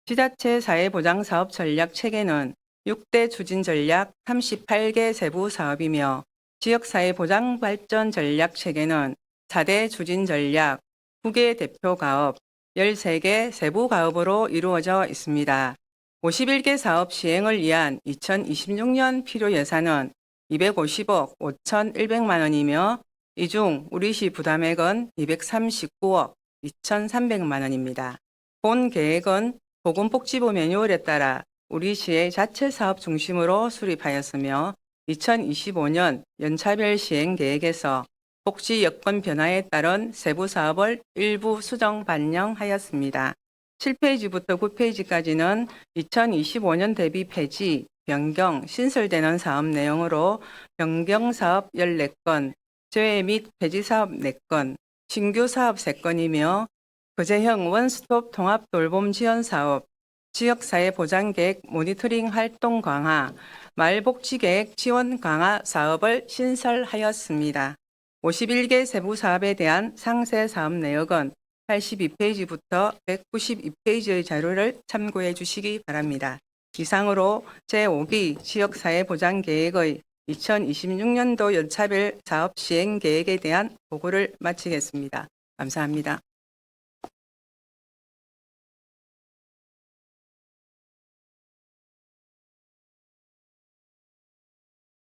지자체 사회보장사업 전략체계는 6대 추진전략 38개 세부사업이며 지역사회보장 발전 전략체계는 4대 추진전략 9개 대표가업 13개 세부가업으로 이루어져 있습니다. 51개 사업 시행을 위한 2026년 필요 예산은 250억 5,100만 원이며 이 중 우리시 부담액은 239억 2,300만 원입니다. 본 계획은 보건복지부 매뉴얼에 따라 우리시의 자체 사업 중심으로 수립하였으며 2025년 연차별 시행 계획에서 복지 여건 변화에 따른 세부 사업을 일부 수정 반영하였습니다. 7페이지부터 9페이지까지는 2025년 대비 폐지, 변경, 신설되는 사업 내용으로 변경 사업 14건, 제외 및 폐지 사업 4건, 신규 사업 3건이며 거제형 원스톱 통합 돌봄 지원 사업, 지역사회 보장계획 모니터링 활동 강화, 말복지계획 지원 강화 사업을 신설하였습니다. 51개 세부 사업에 대한 상세 사업 내역은 82페이지부터 192페이지의 자료를 참고해 주시기 바랍니다. 이상으로 제5기 지역사회보장계획의 2026년도 연차별 사업 시행 계획에 대한 보고를 마치겠습니다. 감사합니다.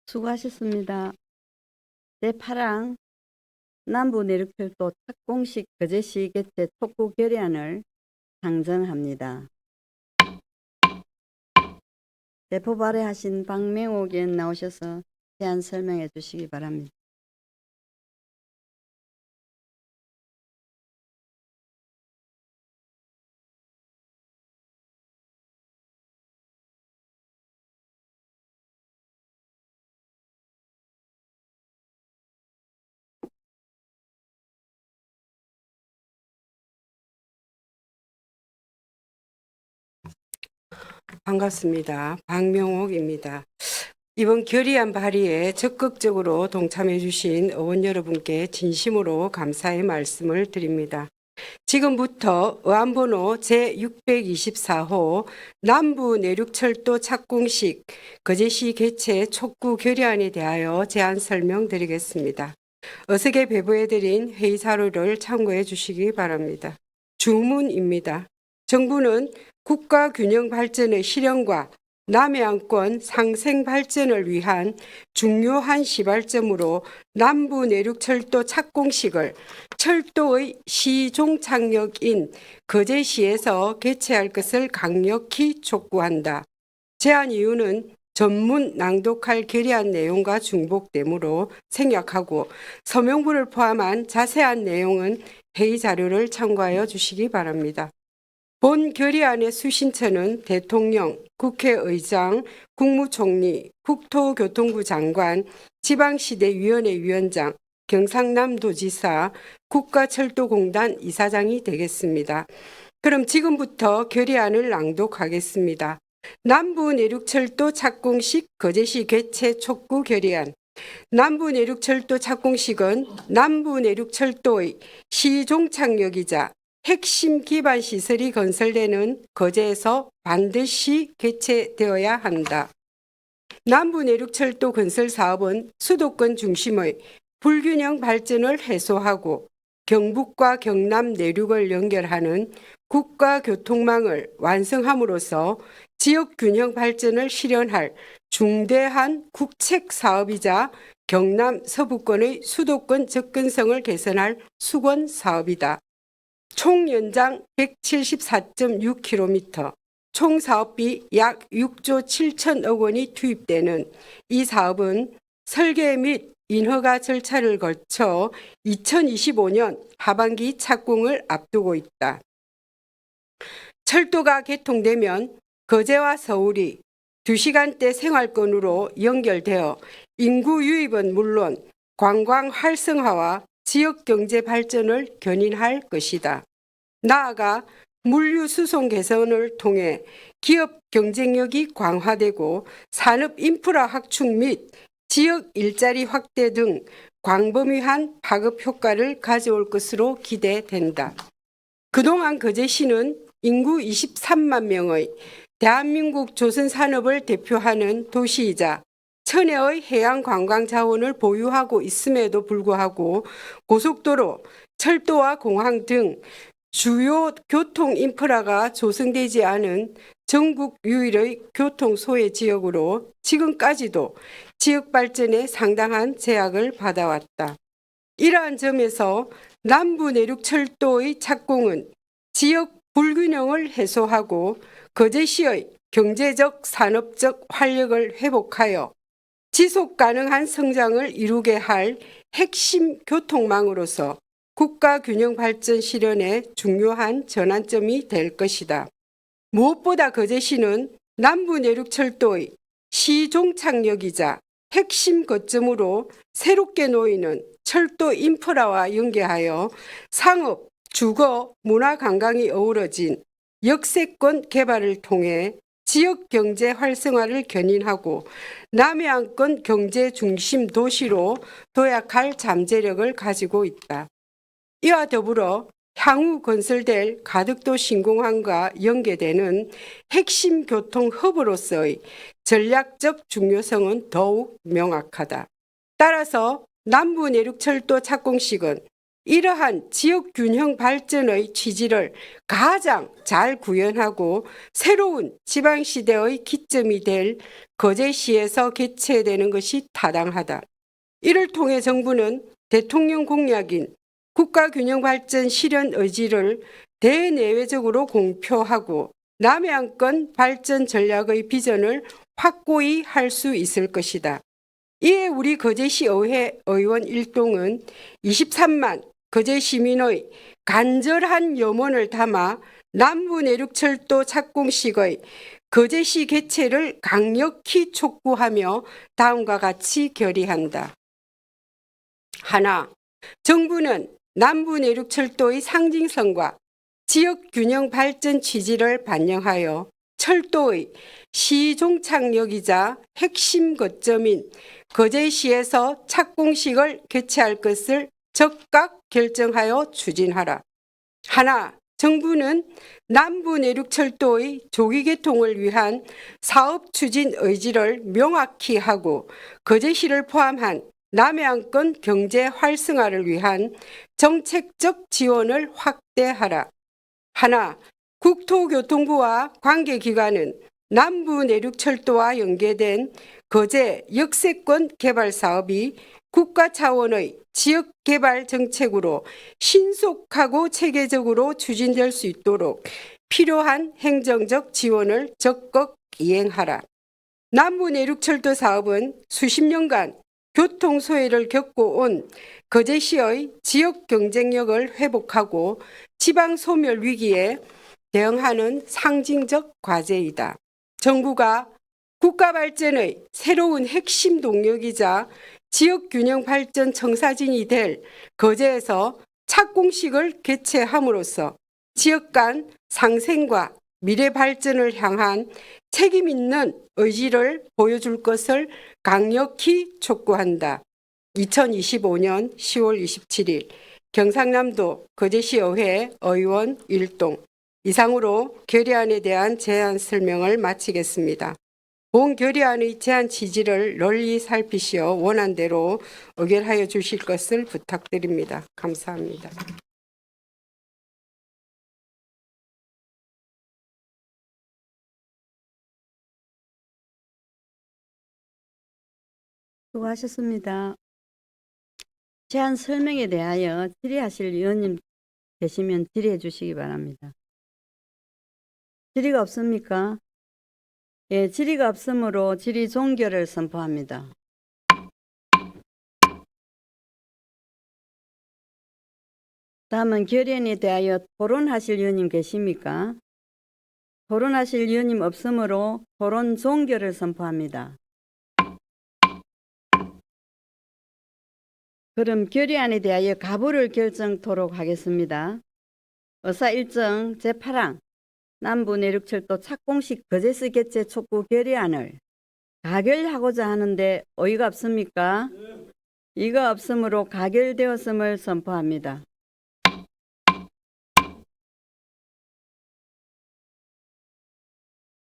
수고하셨습니다. 제8항 남부 내륙철도 착공식 거제시 개최 촉구 결의안을 상정합니다. 대표 발의하신 박명옥 의원 나오셔서 제안 설명해 주시기 바랍니다. 반갑습니다. 박명옥입니다. 이번 결의안 발의에 적극적으로 동참해 주신 의원 여러분께 진심으로 감사의 말씀을 드립니다. 지금부터 의안번호 제624호 남부 내륙철도 착공식 거제시 개최 촉구 결의안에 대하여 제안 설명드리겠습니다. 어색에 배부해드린 회의 자료를 참고해 주시기 바랍니다. 주문입니다. 정부는 국가 균형 발전의 실현과 남해안권 상생 발전을 위한 중요한 시발점으로 남부 내륙철도 착공식을 철도의 시종착역인 거제시에서 개최할 것을 강력히 촉구한다. 제안 이유는 전문 낭독할 결의안 내용과 중복되므로 생략하고 서명부를 포함한 자세한 내용은 회의 자료를 참고하여 주시기 바랍니다. 본 결의안의 수신처는 대통령, 국회의장, 국무총리, 국토교통부 장관, 지방시대위원회 위원장, 경상남도지사, 국가철도공단 이사장이 되겠습니다. 그럼 지금부터 결의안을 낭독하겠습니다. 남부내륙철도 착공식 거제시 개최 촉구 결의안. 남부내륙철도 착공식은 남부내륙철도의 시종착역이자 핵심 기반 시설이 건설되는 거제에서 반드시 개최되어야 한다. 남부내륙철도 건설 사업은 수도권 중심의 불균형 발전을 해소하고 경북과 경남 내륙을 연결하는 국가교통망을 완성함으로써 지역균형 발전을 실현할 중대한 국책 사업이자 경남 서부권의 수도권 접근성을 개선할 수건 사업이다. 총 연장 174.6km, 총 사업비 약 6조 7천억 원이 투입되는 이 사업은 설계 및 인허가 절차를 거쳐 2025년 하반기 착공을 앞두고 있다. 철도가 개통되면 거제와 서울이 2시간대 생활권으로 연결되어 인구 유입은 물론 관광 활성화와 지역 경제 발전을 견인할 것이다. 나아가 물류 수송 개선을 통해 기업 경쟁력이 강화되고 산업 인프라 확충 및 지역 일자리 확대 등 광범위한 파급 효과를 가져올 것으로 기대된다. 그동안 거제시는 인구 23만 명의 대한민국 조선산업을 대표하는 도시이자 천혜의 해양 관광 자원을 보유하고 있음에도 불구하고 고속도로, 철도와 공항 등 주요 교통 인프라가 조성되지 않은 전국 유일의 교통 소외 지역으로 지금까지도 지역 발전에 상당한 제약을 받아왔다. 이러한 점에서 남부내륙철도의 착공은 지역 불균형을 해소하고 거제시의 경제적, 산업적 활력을 회복하여 지속 가능한 성장을 이루게 할 핵심 교통망으로서 국가 균형 발전 실현에 중요한 전환점이 될 것이다. 무엇보다 거제시는 남부내륙철도의 시종착역이자 핵심 거점으로 새롭게 놓이는 철도 인프라와 연계하여 상업, 주거, 문화 관광이 어우러진 역세권 개발을 통해 지역 경제 활성화를 견인하고 남해안권 경제 중심 도시로 도약할 잠재력을 가지고 있다. 이와 더불어 향후 건설될 가덕도 신공항과 연계되는 핵심 교통 허브로서의 전략적 중요성은 더욱 명확하다. 따라서 남부내륙철도 착공식은 이러한 지역균형 발전의 취지를 가장 잘 구현하고 새로운 지방시대의 기점이 될 거제시에서 개최되는 것이 타당하다. 이를 통해 정부는 대통령 공약인 국가균형발전 실현 의지를 대내외적으로 공표하고 남해안권 발전 전략의 비전을 확고히 할 수 있을 것이다. 이에 우리 거제시의회 의원 일동은 23만 거제시민의 간절한 염원을 담아 남부내륙철도 착공식의 거제시 개최를 강력히 촉구하며 다음과 같이 결의한다. 하나, 정부는 남부내륙철도의 상징성과 지역균형 발전 취지를 반영하여 철도의 시종착역이자 핵심 거점인 거제시에서 착공식을 개최할 것을 적극 결정하여 추진하라. 하나, 정부는 남부내륙철도의 조기 개통을 위한 사업 추진 의지를 명확히 하고 거제시를 포함한 남해안권 경제 활성화를 위한 정책적 지원을 확대하라. 하나, 국토교통부와 관계기관은 남부내륙철도와 연계된 거제 역세권 개발 사업이 국가 차원의 지역개발 정책으로 신속하고 체계적으로 추진될 수 있도록 필요한 행정적 지원을 적극 이행하라. 남부 내륙철도 사업은 수십 년간 교통 소외를 겪고 온 거제시의 지역 경쟁력을 회복하고 지방 소멸 위기에 대응하는 상징적 과제이다. 정부가 국가 발전의 새로운 핵심 동력이자 지역 균형 발전 청사진이 될 거제에서 착공식을 개최함으로써 지역 간 상생과 미래 발전을 향한 책임 있는 의지를 보여줄 것을 강력히 촉구한다. 2025년 10월 27일 경상남도 거제시의회 의원 일동. 이상으로 결의안에 대한 제안 설명을 마치겠습니다. 본 결의안의 제안 취지를 널리 살피시어 원안대로 의결하여 주실 것을 부탁드립니다. 감사합니다. 수고하셨습니다. 제안 설명에 대하여 질의하실 의원님 계시면 질의해 주시기 바랍니다. 질의가 없습니까? 예, 질의가 없으므로 질의 종결을 선포합니다. 다음은 결의안에 대하여 토론하실 의원님 계십니까? 토론하실 의원님 없으므로 토론 종결을 선포합니다. 그럼 결의안에 대하여 가부를 결정토록 하겠습니다. 의사 일정 제8항 남부 내륙철도 착공식 거제시 개최 촉구 결의안을 가결하고자 하는데 의의가 없습니까? 이가 없으므로 가결되었음을 선포합니다.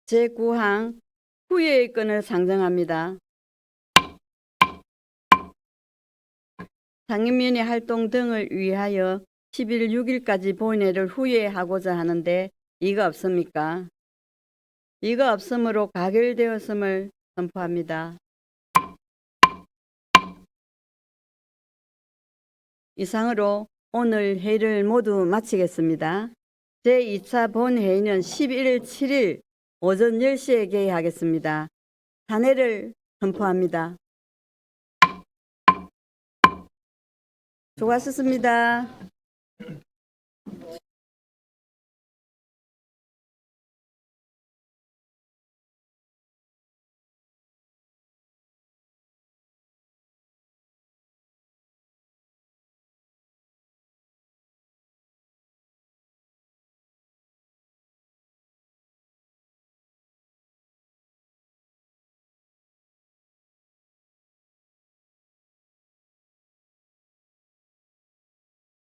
제9항 후회의 건을 상정합니다. 상임위원회 활동 등을 위하여 11일 6일까지 본회의를 후회하고자 하는데 이가 없습니까? 이가 없으므로 가결되었음을 선포합니다. 이상으로 오늘 회의를 모두 마치겠습니다. 제2차 본회의는 11일 7일 오전 10시에 개회하겠습니다. 탄핵을 선포합니다. 수고하셨습니다.